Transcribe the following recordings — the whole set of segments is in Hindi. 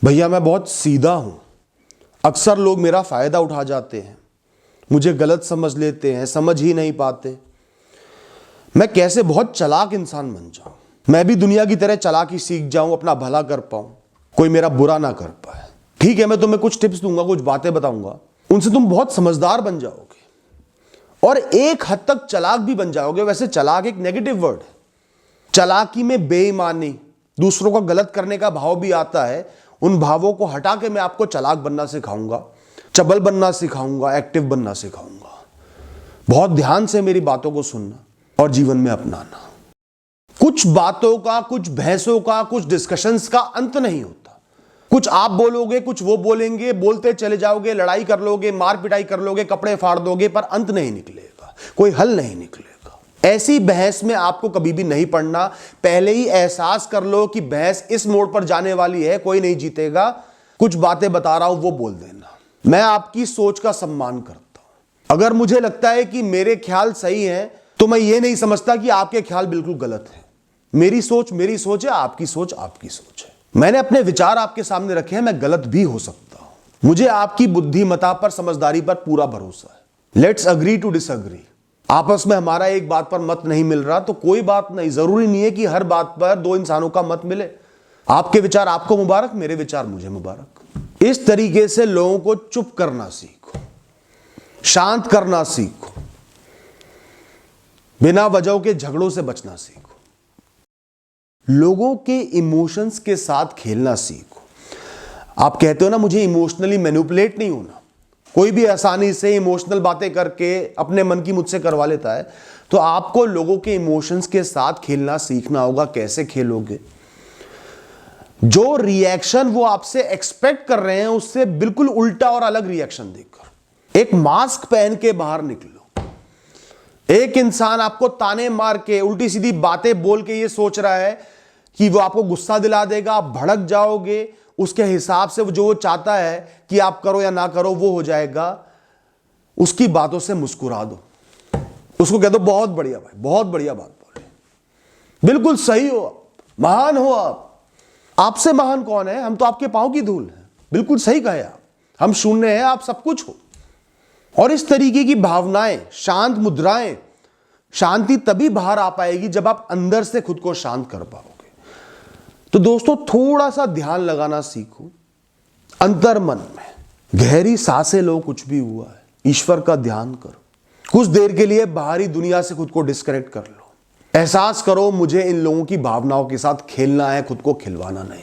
भैया मैं बहुत सीधा हूं। अक्सर लोग मेरा फायदा उठा जाते हैं, मुझे गलत समझ लेते हैं, समझ ही नहीं पाते मैं कैसे बहुत चालाक इंसान बन जाऊं। मैं भी दुनिया की तरह चालाकी सीख जाऊं, अपना भला कर पाऊं, कोई मेरा बुरा ना कर पाए। ठीक है, मैं तुम्हें कुछ टिप्स दूंगा, कुछ बातें बताऊंगा, उनसे तुम बहुत समझदार बन जाओगे और एक हद तक चालाक भी बन जाओगे। वैसे चालाक एक नेगेटिव वर्ड है। चालाकी में बेईमानी, दूसरों का गलत करने का भाव भी आता है। उन भावों को हटा के मैं आपको चालाक बनना सिखाऊंगा, चबल बनना सिखाऊंगा, एक्टिव बनना सिखाऊंगा। बहुत ध्यान से मेरी बातों को सुनना और जीवन में अपनाना। कुछ बातों का, कुछ बहसों का, कुछ डिस्कशंस का अंत नहीं होता। कुछ आप बोलोगे, कुछ वो बोलेंगे, बोलते चले जाओगे, लड़ाई कर लोगे, मार पिटाई कर लोगे, कपड़े फाड़ दोगे, पर अंत नहीं निकलेगा, कोई हल नहीं निकलेगा। ऐसी बहस में आपको कभी भी नहीं पड़ना। पहले ही एहसास कर लो कि बहस इस मोड़ पर जाने वाली है, कोई नहीं जीतेगा। कुछ बातें बता रहा हूं वो बोल देना। मैं आपकी सोच का सम्मान करता हूं। अगर मुझे लगता है कि मेरे ख्याल सही हैं तो मैं ये नहीं समझता कि आपके ख्याल बिल्कुल गलत है। मेरी सोच है, आपकी सोच आपकी सोच है। मैंने अपने विचार आपके सामने रखे हैं, मैं गलत भी हो सकता हूं। मुझे आपकी बुद्धिमत्ता पर, समझदारी पर पूरा भरोसा है। Let's agree to disagree. आपस में हमारा एक बात पर मत नहीं मिल रहा तो कोई बात नहीं, जरूरी नहीं है कि हर बात पर दो इंसानों का मत मिले। आपके विचार आपको मुबारक, मेरे विचार मुझे मुबारक। इस तरीके से लोगों को चुप करना सीखो, शांत करना सीखो, बिना वजह के झगड़ों से बचना सीखो, लोगों के इमोशंस के साथ खेलना सीखो। आप कहते हो ना मुझे इमोशनली मैनिपुलेट नहीं होना। कोई भी आसानी से इमोशनल बातें करके अपने मन की मुझसे करवा लेता है, तो आपको लोगों के इमोशंस के साथ खेलना सीखना होगा। कैसे खेलोगे? जो रिएक्शन वो आपसे एक्सपेक्ट कर रहे हैं उससे बिल्कुल उल्टा और अलग रिएक्शन देकर एक मास्क पहन के बाहर निकलो। एक इंसान आपको ताने मार के, उल्टी सीधी बातें बोल के ये सोच रहा है कि वो आपको गुस्सा दिला देगा, आप भड़क जाओगे, उसके हिसाब से जो वो चाहता है कि आप करो या ना करो वो हो जाएगा। उसकी बातों से मुस्कुरा दो, उसको कह दो बहुत बढ़िया भाई, बहुत बढ़िया बात बोले, बिल्कुल सही हो आप, महान हो आप। आपसे महान कौन है? हम तो आपके पांव की धूल हैं। बिल्कुल सही कहे आप, हम शून्य हैं, आप सब कुछ हो। और इस तरीके की भावनाएं, शांत मुद्राएं, शांति तभी बाहर आ पाएगी जब आप अंदर से खुद को शांत कर पाओगे। तो दोस्तों थोड़ा सा ध्यान लगाना सीखो। अंतर मन में गहरी सांसें लो, कुछ भी हुआ है, ईश्वर का ध्यान करो। कुछ देर के लिए बाहरी दुनिया से खुद को डिस्कनेक्ट कर लो। एहसास करो मुझे इन लोगों की भावनाओं के साथ खेलना है, खुद को खिलवाना नहीं।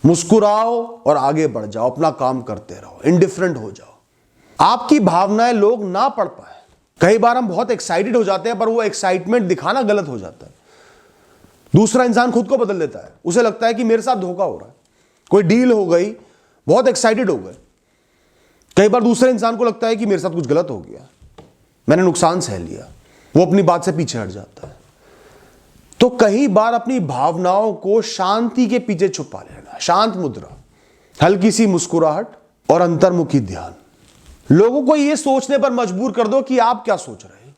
मुस्कुराओ और आगे बढ़ जाओ, अपना काम करते रहो, इंडिफरेंट हो जाओ। आपकी भावनाएं लोग ना पढ़ पाए। कई बार हम बहुत एक्साइटेड हो जाते हैं पर वो एक्साइटमेंट दिखाना गलत हो जाता है। दूसरा इंसान खुद को बदल देता है, उसे लगता है कि मेरे साथ धोखा हो रहा है, कोई डील हो गई, बहुत एक्साइटेड हो गए। कई बार दूसरे इंसान को लगता है कि मेरे साथ कुछ गलत हो गया, मैंने नुकसान सह लिया, वो अपनी बात से पीछे हट जाता है। तो कई बार अपनी भावनाओं को शांति के पीछे छुपा लेना, शांत मुद्रा, हल्की सी मुस्कुराहट और अंतर्मुखी ध्यान। लोगों को यह सोचने पर मजबूर कर दो कि आप क्या सोच रहे हैं।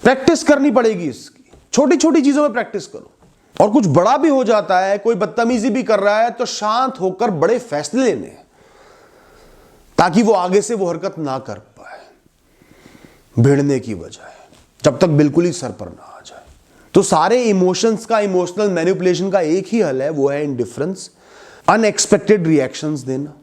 प्रैक्टिस करनी पड़ेगी इसकी, छोटी छोटी चीजों में प्रैक्टिस करो। और कुछ बड़ा भी हो जाता है, कोई बदतमीजी भी कर रहा है, तो शांत होकर बड़े फैसले लेने हैं ताकि वो आगे से वो हरकत ना कर पाए, भिड़ने की बजाय, जब तक बिल्कुल ही सर पर ना आ जाए। तो सारे इमोशंस का, इमोशनल मैनिपुलेशन का एक ही हल है, वो है इंडिफरेंस, अनएक्सपेक्टेड रिएक्शंस देना।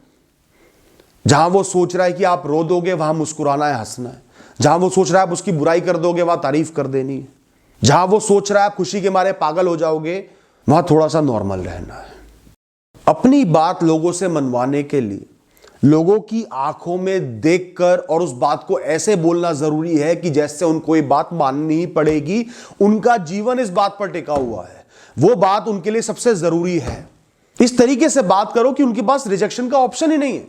जहां वो सोच रहा है कि आप रो दोगे वहां मुस्कुराना है, हंसना है। जहां वो सोच रहा है आप उसकी बुराई कर दोगे वहां तारीफ कर देनी है। जहां वो सोच रहा है आप खुशी के मारे पागल हो जाओगे वहां थोड़ा सा नॉर्मल रहना है। अपनी बात लोगों से मनवाने के लिए लोगों की आंखों में देखकर और उस बात को ऐसे बोलना जरूरी है कि जैसे उनको ये बात माननी ही पड़ेगी। उनका जीवन इस बात पर टिका हुआ है, वो बात उनके लिए सबसे जरूरी है। इस तरीके से बात करो कि उनके पास रिजेक्शन का ऑप्शन ही नहीं है।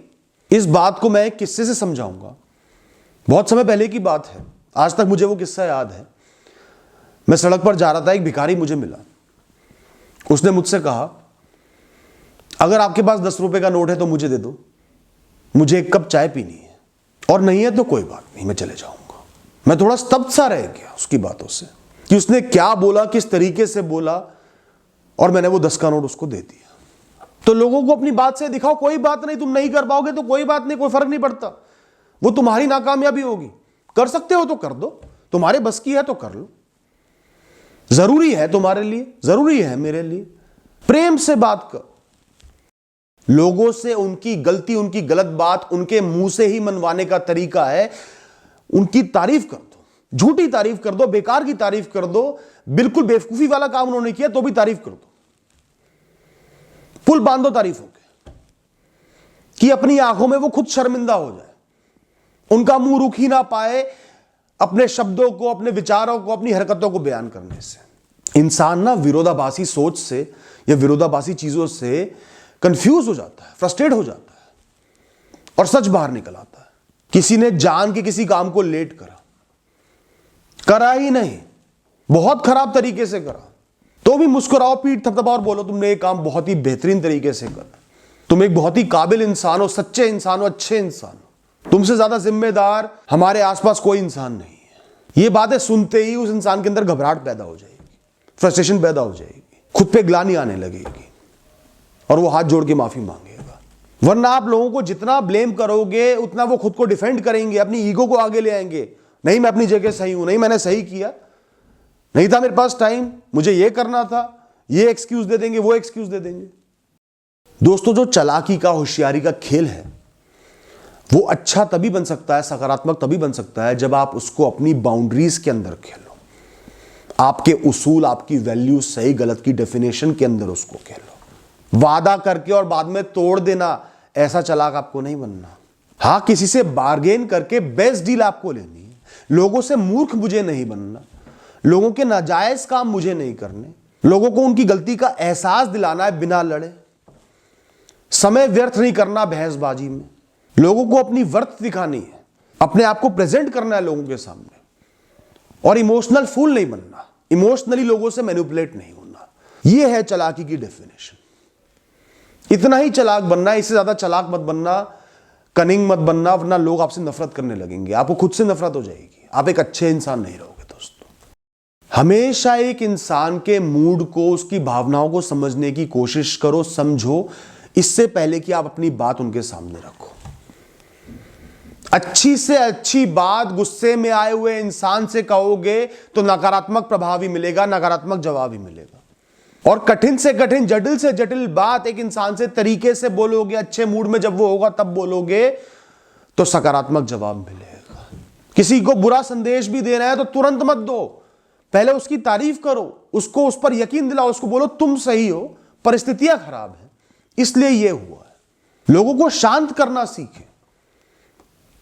इस बात को मैं एक किस्से से समझाऊंगा। बहुत समय पहले की बात है, आज तक मुझे वो किस्सा याद है। मैं सड़क पर जा रहा था, एक भिखारी मुझे मिला। उसने मुझसे कहा अगर आपके पास 10 रुपए का नोट है तो मुझे दे दो, मुझे एक कप चाय पीनी है, और नहीं है तो कोई बात नहीं, मैं चले जाऊंगा। मैं थोड़ा स्तब्ध सा रह गया उसकी बातों से कि उसने क्या बोला, किस तरीके से बोला, और मैंने वो 10 का नोट उसको दे दिया। तो लोगों को अपनी बात से दिखाओ, कोई बात नहीं, तुम नहीं कर पाओगे तो कोई बात नहीं, कोई फर्क नहीं पड़ता, वो तुम्हारी नाकामयाबी होगी। कर सकते हो तो कर दो, तुम्हारे बस की है तो कर लो। जरूरी है तुम्हारे लिए, जरूरी है मेरे लिए। प्रेम से बात कर, लोगों से उनकी गलती, उनकी गलत बात उनके मुंह से ही मनवाने का तरीका है उनकी तारीफ कर दो, झूठी तारीफ कर दो, बेकार की तारीफ कर दो, बिल्कुल बेवकूफी वाला काम उन्होंने किया तो भी तारीफ कर दो, पुल बांध दो तारीफों के, कि अपनी आंखों में वो खुद शर्मिंदा हो जाए, उनका मुंह रुक ही ना पाए अपने शब्दों को, अपने विचारों को, अपनी हरकतों को बयान करने से। इंसान ना विरोधाभासी सोच से या विरोधाभासी चीजों से कंफ्यूज हो जाता है, फ्रस्ट्रेट हो जाता है और सच बाहर निकल आता है। किसी ने जान के किसी काम को लेट करा ही नहीं, बहुत खराब तरीके से करा, तो भी मुस्कुराओ, पीठ थपथपाओ और बोलो तुमने ये काम बहुत ही बेहतरीन तरीके से करा, तुम एक बहुत ही काबिल इंसान हो, सच्चे इंसान हो, अच्छे इंसान हो, तुमसे ज्यादा जिम्मेदार हमारे आसपास कोई इंसान नहीं है। ये बातें सुनते ही उस इंसान के अंदर घबराहट पैदा हो जाएगी, फ्रस्ट्रेशन पैदा हो जाएगी, खुद पे ग्लानि आने लगेगी और वो हाथ जोड़ के माफी मांगेगा। वरना आप लोगों को जितना ब्लेम करोगे उतना वो खुद को डिफेंड करेंगे, अपनी ईगो को आगे ले आएंगे, नहीं मैं अपनी जगह सही हूं, नहीं मैंने सही किया, नहीं था मेरे पास टाइम, मुझे ये करना था, ये एक्सक्यूज दे देंगे, वो एक्सक्यूज दे देंगे। दोस्तों, जो चालाकी का, होशियारी का खेल है वो अच्छा तभी बन सकता है, सकारात्मक तभी बन सकता है जब आप उसको अपनी बाउंड्रीज के अंदर खेलो, आपके उसूल, आपकी वैल्यू, सही गलत की डेफिनेशन के अंदर उसको खेलो। वादा करके और बाद में तोड़ देना, ऐसा चालाक आपको नहीं बनना। हाँ, किसी से बार्गेन करके बेस्ट डील आपको लेनी है, लोगों से मूर्ख मुझे नहीं बनना, लोगों के नाजायज काम मुझे नहीं करने, लोगों को उनकी गलती का एहसास दिलाना है बिना लड़े, समय व्यर्थ नहीं करना बहसबाजी में, लोगों को अपनी वर्थ दिखानी है, अपने आप को प्रेजेंट करना है लोगों के सामने, और इमोशनल फूल नहीं बनना, इमोशनली लोगों से मैनिपुलेट नहीं होना। यह है चालाकी की डेफिनेशन। इतना ही चालाक बनना है, इससे ज्यादा चालाक मत बनना, कनिंग मत बनना, वरना लोग आपसे नफरत करने लगेंगे, आपको खुद से नफरत हो जाएगी, आप एक अच्छे इंसान नहीं रहोगे। दोस्तों, हमेशा एक इंसान के मूड को, उसकी भावनाओं को समझने की कोशिश करो, समझो, इससे पहले कि आप अपनी बात उनके सामने रखो। अच्छी से अच्छी बात गुस्से में आए हुए इंसान से कहोगे तो नकारात्मक प्रभाव ही मिलेगा, नकारात्मक जवाब ही मिलेगा। और कठिन से कठिन, जटिल से जटिल बात एक इंसान से तरीके से बोलोगे, अच्छे मूड में जब वो होगा तब बोलोगे, तो सकारात्मक जवाब मिलेगा। किसी को बुरा संदेश भी देना है तो तुरंत मत दो, पहले उसकी तारीफ करो, उसको उस पर यकीन दिलाओ, उसको बोलो तुम सही हो, परिस्थितियां खराब है इसलिए यह हुआ है। लोगों को शांत करना सीखें,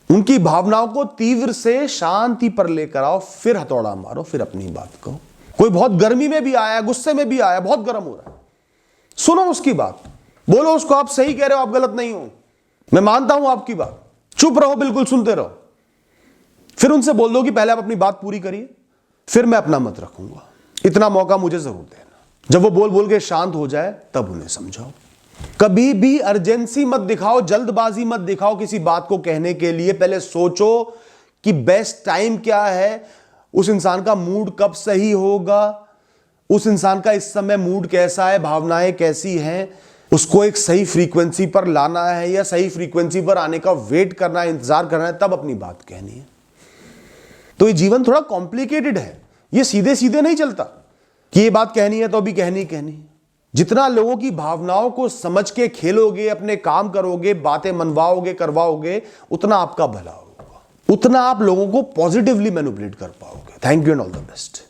उनकी भावनाओं को तीव्र से शांति पर लेकर आओ, फिर हथौड़ा मारो, फिर अपनी बात कहो। कोई बहुत गर्मी में भी आया, गुस्से में भी आया, बहुत गर्म हो रहा है, सुनो उसकी बात, बोलो उसको आप सही कह रहे हो, आप गलत नहीं हो, मैं मानता हूं आपकी बात, चुप रहो, बिल्कुल सुनते रहो। फिर उनसे बोल दो कि पहले आप अपनी बात पूरी करिए, फिर मैं अपना मत रखूंगा, इतना मौका मुझे जरूर देना। जब वो बोल बोल के शांत हो जाए तब उन्हें समझाओ। कभी भी अर्जेंसी मत दिखाओ, जल्दबाजी मत दिखाओ किसी बात को कहने के लिए। पहले सोचो कि बेस्ट टाइम क्या है, उस इंसान का मूड कब सही होगा, उस इंसान का इस समय मूड कैसा है, भावनाएं कैसी हैं, उसको एक सही फ्रीक्वेंसी पर लाना है या सही फ्रीक्वेंसी पर आने का वेट करना है, इंतजार करना है, तब अपनी बात कहनी है। तो ये जीवन थोड़ा कॉम्प्लिकेटेड है, ये सीधे सीधे नहीं चलता कि ये बात कहनी है तो अभी कहनी है। जितना लोगों की भावनाओं को समझ के खेलोगे, अपने काम करोगे, बातें मनवाओगे, करवाओगे, उतना आपका भला होगा, उतना आप लोगों को पॉजिटिवली मैनिपुलेट कर पाओगे। Thank you and all the best.